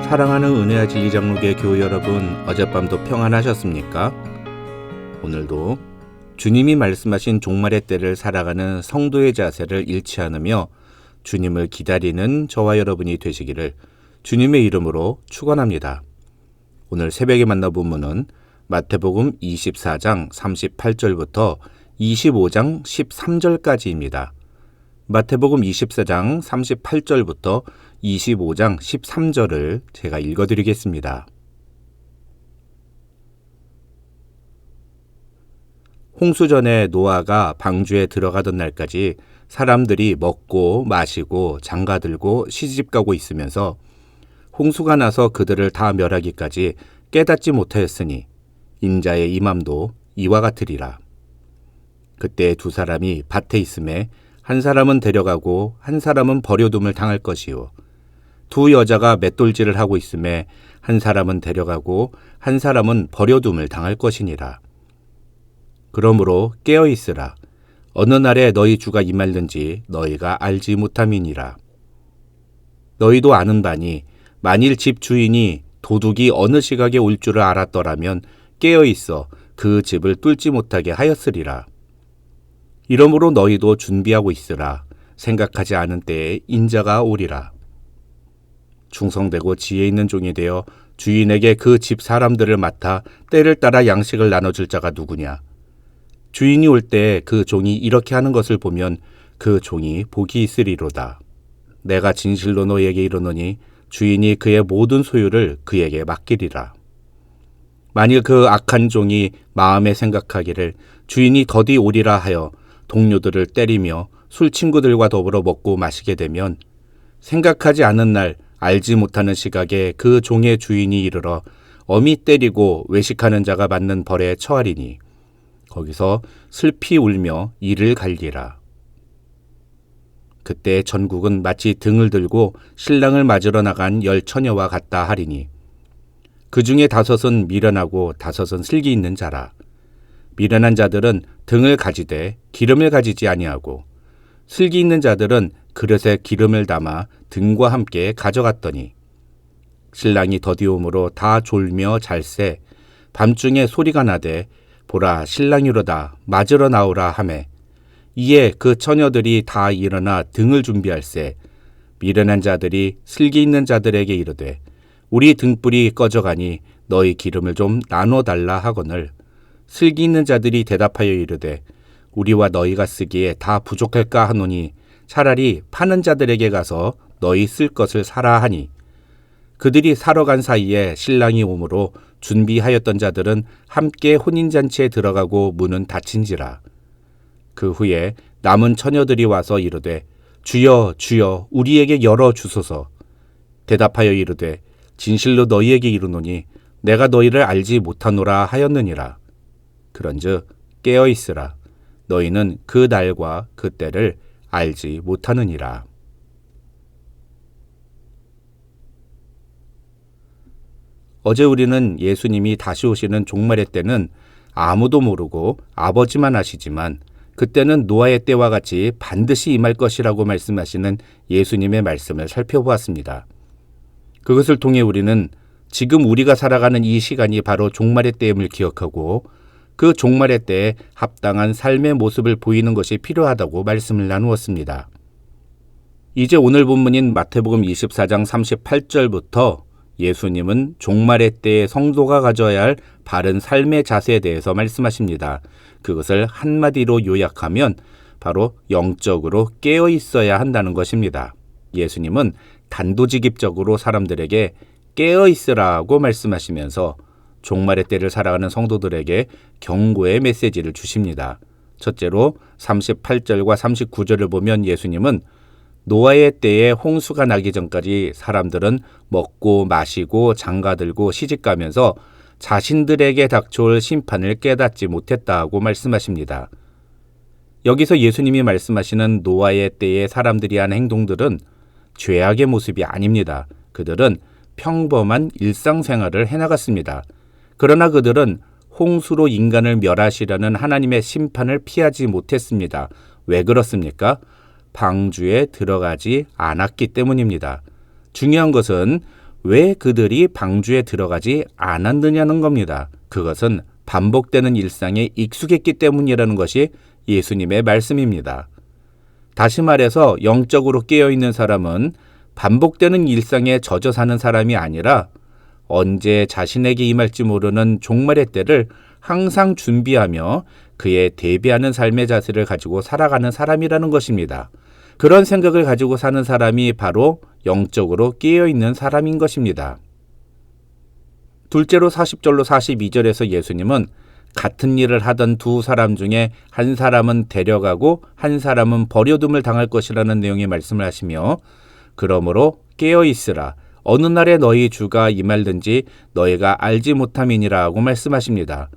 사랑하는 은혜와 진리 장로교회 교우 여러분, 어젯밤도 평안하셨습니까? 오늘도 주님이 말씀하신 종말의 때를 살아가는 성도의 자세를 잃지 않으며 주님을 기다리는 저와 여러분이 되시기를 주님의 이름으로 축원합니다. 오늘 새벽에 만나 본문은 마태복음 24장 38절부터 25장 13절까지입니다. 마태복음 24장 38절부터 25장 13절을 제가 읽어드리겠습니다. 홍수전에 노아가 방주에 들어가던 날까지 사람들이 먹고 마시고 장가들고 시집가고 있으면서 홍수가 나서 그들을 다 멸하기까지 깨닫지 못하였으니 인자의 임함도 이와 같으리라. 그때 두 사람이 밭에 있음에 한 사람은 데려가고 한 사람은 버려둠을 당할 것이요. 두 여자가 맷돌질을 하고 있음에 한 사람은 데려가고 한 사람은 버려둠을 당할 것이니라. 그러므로 깨어있으라. 어느 날에 너희 주가 임할는지 너희가 알지 못함이니라. 너희도 아는 바니 만일 집 주인이 도둑이 어느 시각에 올 줄을 알았더라면 깨어있어 그 집을 뚫지 못하게 하였으리라. 이러므로 너희도 준비하고 있으라. 생각하지 않은 때에 인자가 오리라. 충성되고 지혜 있는 종이 되어 주인에게 그 집 사람들을 맡아 때를 따라 양식을 나눠줄 자가 누구냐. 주인이 올 때 그 종이 이렇게 하는 것을 보면 그 종이 복이 있으리로다. 내가 진실로 너희에게 이르노니 주인이 그의 모든 소유를 그에게 맡기리라. 만일 그 악한 종이 마음에 생각하기를 주인이 더디 오리라 하여 동료들을 때리며 술 친구들과 더불어 먹고 마시게 되면 생각하지 않은 날 알지 못하는 시각에 그 종의 주인이 이르러 엄히 때리고 외식하는 자가 받는 벌에 처하리니 거기서 슬피 울며 이를 갈리라. 그때 전국은 마치 등을 들고 신랑을 맞으러 나간 10처녀와 같다 하리니 그 중에 5은 미련하고 5은 슬기 있는 자라. 미련한 자들은 등을 가지되 기름을 가지지 아니하고 슬기 있는 자들은 그릇에 기름을 담아 등과 함께 가져갔더니 신랑이 더디옴으로 다 졸며 잘새 밤중에 소리가 나되 보라 신랑이로다 맞으러 나오라 하매 이에 그 처녀들이 다 일어나 등을 준비할세 미련한 자들이 슬기 있는 자들에게 이르되 우리 등불이 꺼져가니 너희 기름을 좀 나눠달라 하거늘 슬기 있는 자들이 대답하여 이르되 우리와 너희가 쓰기에 다 부족할까 하노니 차라리 파는 자들에게 가서 너희 쓸 것을 사라 하니 그들이 사러 간 사이에 신랑이 오므로 준비하였던 자들은 함께 혼인잔치에 들어가고 문은 닫힌지라. 그 후에 남은 처녀들이 와서 이르되 주여 주여 우리에게 열어 주소서. 대답하여 이르되 진실로 너희에게 이르노니 내가 너희를 알지 못하노라 하였느니라. 그런즉 깨어있으라. 너희는 그 날과 그 때를 알지 못하느니라. 어제 우리는 예수님이 다시 오시는 종말의 때는 아무도 모르고 아버지만 아시지만 그때는 노아의 때와 같이 반드시 임할 것이라고 말씀하시는 예수님의 말씀을 살펴보았습니다. 그것을 통해 우리는 지금 우리가 살아가는 이 시간이 바로 종말의 때임을 기억하고 그 종말의 때에 합당한 삶의 모습을 보이는 것이 필요하다고 말씀을 나누었습니다. 이제 오늘 본문인 마태복음 24장 38절부터 예수님은 종말의 때에 성도가 가져야 할 바른 삶의 자세에 대해서 말씀하십니다. 그것을 한마디로 요약하면 바로 영적으로 깨어 있어야 한다는 것입니다. 예수님은 단도직입적으로 사람들에게 깨어 있으라고 말씀하시면서 종말의 때를 살아가는 성도들에게 경고의 메시지를 주십니다. 첫째로 38절과 39절을 보면 예수님은 노아의 때에 홍수가 나기 전까지 사람들은 먹고 마시고 장가들고 시집가면서 자신들에게 닥쳐올 심판을 깨닫지 못했다고 말씀하십니다. 여기서 예수님이 말씀하시는 노아의 때의 사람들이 한 행동들은 죄악의 모습이 아닙니다. 그들은 평범한 일상생활을 해나갔습니다. 그러나 그들은 홍수로 인간을 멸하시려는 하나님의 심판을 피하지 못했습니다. 왜 그렇습니까? 방주에 들어가지 않았기 때문입니다. 중요한 것은 왜 그들이 방주에 들어가지 않았느냐는 겁니다. 그것은 반복되는 일상에 익숙했기 때문이라는 것이 예수님의 말씀입니다. 다시 말해서 영적으로 깨어있는 사람은 반복되는 일상에 젖어 사는 사람이 아니라 언제 자신에게 임할지 모르는 종말의 때를 항상 준비하며 그에 대비하는 삶의 자세를 가지고 살아가는 사람이라는 것입니다. 그런 생각을 가지고 사는 사람이 바로 영적으로 깨어있는 사람인 것입니다. 둘째로 40절로 42절에서 예수님은 같은 일을 하던 두 사람 중에 한 사람은 데려가고 한 사람은 버려둠을 당할 것이라는 내용의 말씀을 하시며 그러므로 깨어있으라. 어느 날에 너희 주가 임할든지 너희가 알지 못함이니라 하고 말씀하십니다.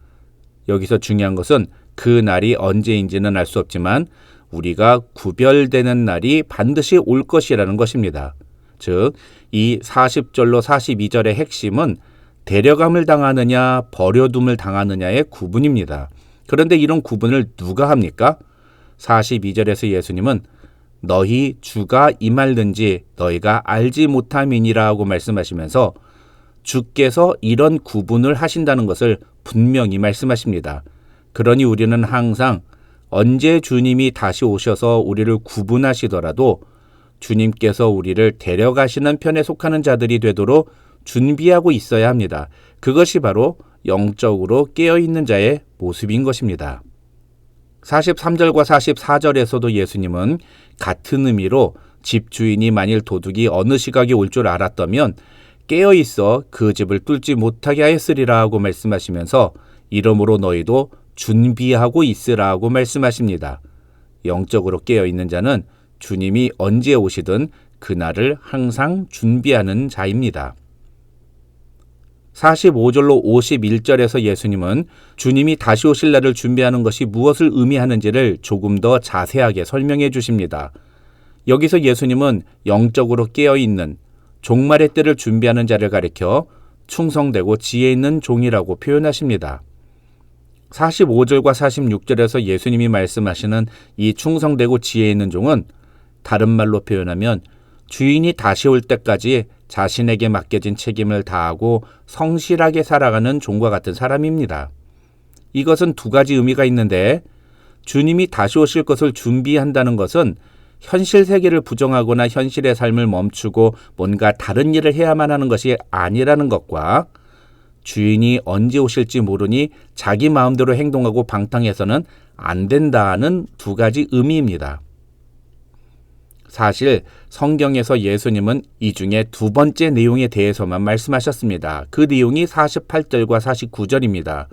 여기서 중요한 것은 그 날이 언제인지는 알 수 없지만 우리가 구별되는 날이 반드시 올 것이라는 것입니다. 즉, 이 40절로 42절의 핵심은 데려감을 당하느냐 버려둠을 당하느냐의 구분입니다. 그런데 이런 구분을 누가 합니까? 42절에서 예수님은 너희 주가 임할든지 너희가 알지 못함이니라 하고 말씀하시면서 주께서 이런 구분을 하신다는 것을 분명히 말씀하십니다. 그러니 우리는 항상 언제 주님이 다시 오셔서 우리를 구분하시더라도 주님께서 우리를 데려가시는 편에 속하는 자들이 되도록 준비하고 있어야 합니다. 그것이 바로 영적으로 깨어있는 자의 모습인 것입니다. 43절과 44절에서도 예수님은 같은 의미로 집주인이 만일 도둑이 어느 시각에 올 줄 알았다면 깨어있어 그 집을 뚫지 못하게 하였으리라 하고 말씀하시면서 이러므로 너희도 준비하고 있으라고 말씀하십니다. 영적으로 깨어있는 자는 주님이 언제 오시든 그날을 항상 준비하는 자입니다. 45절로 51절에서 예수님은 주님이 다시 오실 날을 준비하는 것이 무엇을 의미하는지를 조금 더 자세하게 설명해 주십니다. 여기서 예수님은 영적으로 깨어있는 종말의 때를 준비하는 자를 가리켜 충성되고 지혜 있는 종이라고 표현하십니다. 45절과 46절에서 예수님이 말씀하시는 이 충성되고 지혜 있는 종은 다른 말로 표현하면 주인이 다시 올 때까지 자신에게 맡겨진 책임을 다하고 성실하게 살아가는 종과 같은 사람입니다. 이것은 두 가지 의미가 있는데 주님이 다시 오실 것을 준비한다는 것은 현실 세계를 부정하거나 현실의 삶을 멈추고 뭔가 다른 일을 해야만 하는 것이 아니라는 것과 주인이 언제 오실지 모르니 자기 마음대로 행동하고 방탕해서는 안 된다는 두 가지 의미입니다. 사실 성경에서 예수님은 이 중에 두 번째 내용에 대해서만 말씀하셨습니다. 그 내용이 48절과 49절입니다.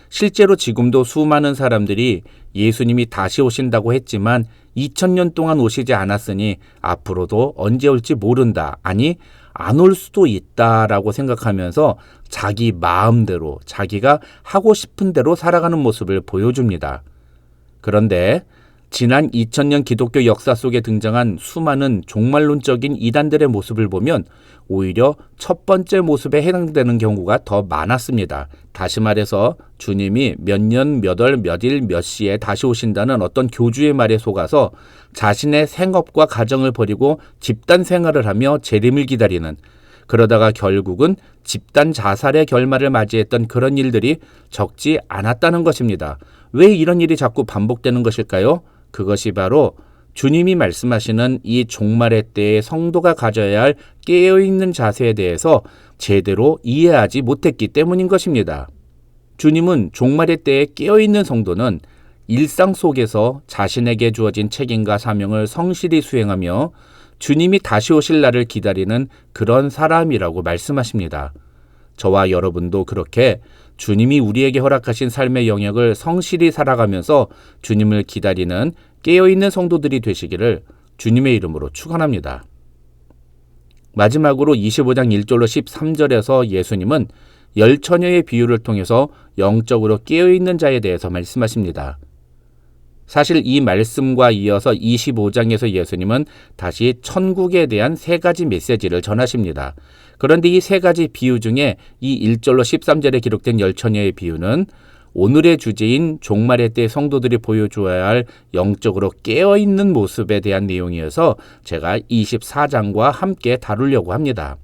실제로 지금도 수많은 사람들이 예수님이 다시 오신다고 했지만 2000년 동안 오시지 않았으니 앞으로도 언제 올지 모른다. 아니, 안 올 수도 있다라고 생각하면서 자기 마음대로 자기가 하고 싶은 대로 살아가는 모습을 보여줍니다. 그런데 지난 2000년 기독교 역사 속에 등장한 수많은 종말론적인 이단들의 모습을 보면 오히려 첫 번째 모습에 해당되는 경우가 더 많았습니다. 다시 말해서 주님이 몇 년, 몇 월, 몇 일, 몇 시에 다시 오신다는 어떤 교주의 말에 속아서 자신의 생업과 가정을 버리고 집단 생활을 하며 재림을 기다리는, 그러다가 결국은 집단 자살의 결말을 맞이했던 그런 일들이 적지 않았다는 것입니다. 왜 이런 일이 자꾸 반복되는 것일까요? 그것이 바로 주님이 말씀하시는 이 종말의 때에 성도가 가져야 할 깨어있는 자세에 대해서 제대로 이해하지 못했기 때문인 것입니다. 주님은 종말의 때에 깨어있는 성도는 일상 속에서 자신에게 주어진 책임과 사명을 성실히 수행하며 주님이 다시 오실 날을 기다리는 그런 사람이라고 말씀하십니다. 저와 여러분도 그렇게 주님이 우리에게 허락하신 삶의 영역을 성실히 살아가면서 주님을 기다리는 깨어있는 성도들이 되시기를 주님의 이름으로 축원합니다. 마지막으로 25장 1절로 13절에서 예수님은 열 처녀의 비유를 통해서 영적으로 깨어있는 자에 대해서 말씀하십니다. 사실 이 말씀과 이어서 25장에서 예수님은 다시 천국에 대한 세 가지 메시지를 전하십니다. 그런데 이 세 가지 비유 중에 이 1절로 13절에 기록된 열 처녀의 비유는 오늘의 주제인 종말의 때 성도들이 보여줘야 할 영적으로 깨어있는 모습에 대한 내용이어서 제가 24장과 함께 다루려고 합니다.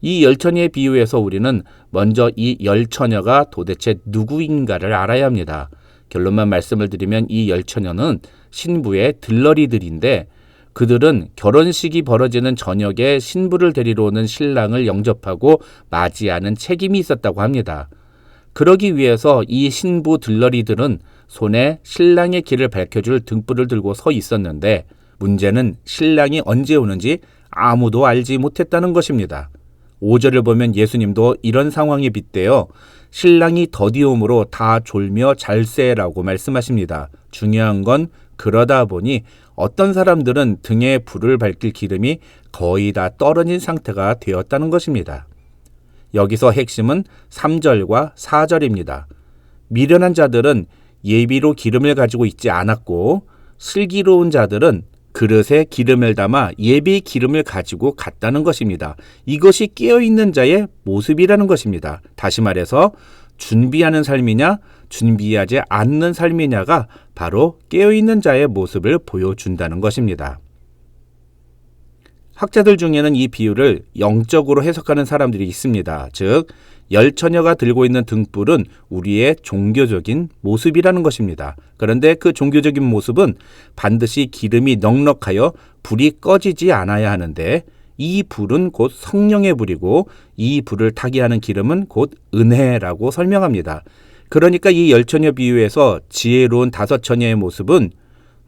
이 열처녀의 비유에서 우리는 먼저 이 열처녀가 도대체 누구인가를 알아야 합니다. 결론만 말씀을 드리면 이 열처녀는 신부의 들러리들인데 그들은 결혼식이 벌어지는 저녁에 신부를 데리러 오는 신랑을 영접하고 맞이하는 책임이 있었다고 합니다. 그러기 위해서 이 신부 들러리들은 손에 신랑의 길을 밝혀줄 등불을 들고 서 있었는데 문제는 신랑이 언제 오는지 아무도 알지 못했다는 것입니다. 5절을 보면 예수님도 이런 상황에 빗대어 신랑이 더디 오므로 다 졸며 잘세라고 말씀하십니다. 중요한 건 그러다 보니 어떤 사람들은 등에 불을 밝힐 기름이 거의 다 떨어진 상태가 되었다는 것입니다. 여기서 핵심은 3절과 4절입니다. 미련한 자들은 예비로 기름을 가지고 있지 않았고 슬기로운 자들은 그릇에 기름을 담아 예비 기름을 가지고 갔다는 것입니다. 이것이 깨어있는 자의 모습이라는 것입니다. 다시 말해서 준비하는 삶이냐 준비하지 않는 삶이냐가 바로 깨어있는 자의 모습을 보여준다는 것입니다. 학자들 중에는 이 비유를 영적으로 해석하는 사람들이 있습니다. 즉, 열처녀가 들고 있는 등불은 우리의 종교적인 모습이라는 것입니다. 그런데 그 종교적인 모습은 반드시 기름이 넉넉하여 불이 꺼지지 않아야 하는데 이 불은 곧 성령의 불이고 이 불을 타게 하는 기름은 곧 은혜라고 설명합니다. 그러니까 이 열처녀 비유에서 지혜로운 5처녀의 모습은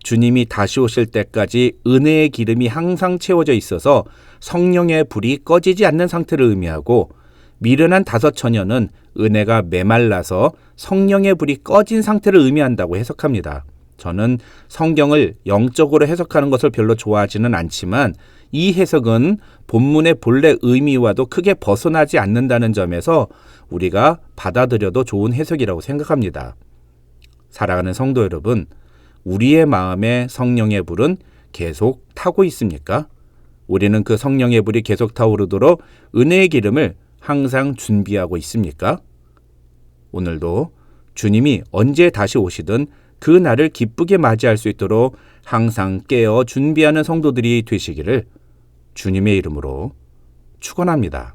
주님이 다시 오실 때까지 은혜의 기름이 항상 채워져 있어서 성령의 불이 꺼지지 않는 상태를 의미하고 미련한 5처녀는 은혜가 메말라서 성령의 불이 꺼진 상태를 의미한다고 해석합니다. 저는 성경을 영적으로 해석하는 것을 별로 좋아하지는 않지만 이 해석은 본문의 본래 의미와도 크게 벗어나지 않는다는 점에서 우리가 받아들여도 좋은 해석이라고 생각합니다. 사랑하는 성도 여러분, 우리의 마음에 성령의 불은 계속 타고 있습니까? 우리는 그 성령의 불이 계속 타오르도록 은혜의 기름을 항상 준비하고 있습니까? 오늘도 주님이 언제 다시 오시든 그 날을 기쁘게 맞이할 수 있도록 항상 깨어 준비하는 성도들이 되시기를 주님의 이름으로 축원합니다.